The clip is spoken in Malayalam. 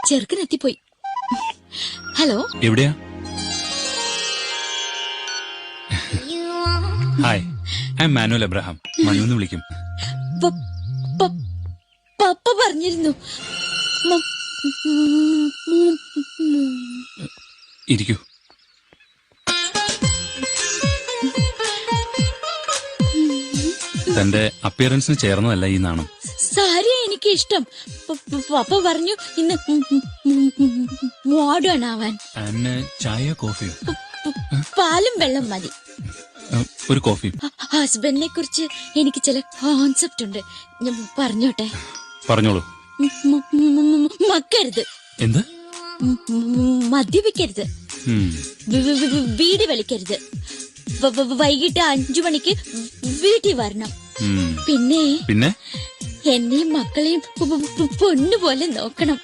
ചെറുക്കനെത്തിപ്പോയി. ഹലോ, എവിടെയാ? Hi, I am Manuel Abraham. മനുന്ന് വിളിക്കും. പപ്പ പറഞ്ഞിരുന്നു. ഇരിക്കൂ. തന്റെ അപ്പിയറൻസിന് ചേർന്നതല്ല ഈ നാണം. സാരി എനിക്ക് ഇഷ്ടം. പപ്പ പറഞ്ഞു ഇന്ന് മോഡേൺ ആവാൻ. ആന് ചായയോ കോഫിയോ? പാലും വെള്ളം മതി. ഒരു കോഫി. ഹസ്ബൻഡിനെ കുറിച്ച് എനിക്ക് ചില കോൺസെപ്റ്റ് ഉണ്ട്, ഞാൻ പറഞ്ഞോട്ടെ? പറഞ്ഞോളൂ. മക്കരുത്. എന്ത്? മദ്യപിക്കരുത്, വീട് വലിക്കരുത്, വൈകിട്ട് 5 മണിക്ക് വീട്ടിൽ വരണം. പിന്നെ പിന്നെ എന്നെയും മക്കളെയും പൊന്നുപോലെ നോക്കണം.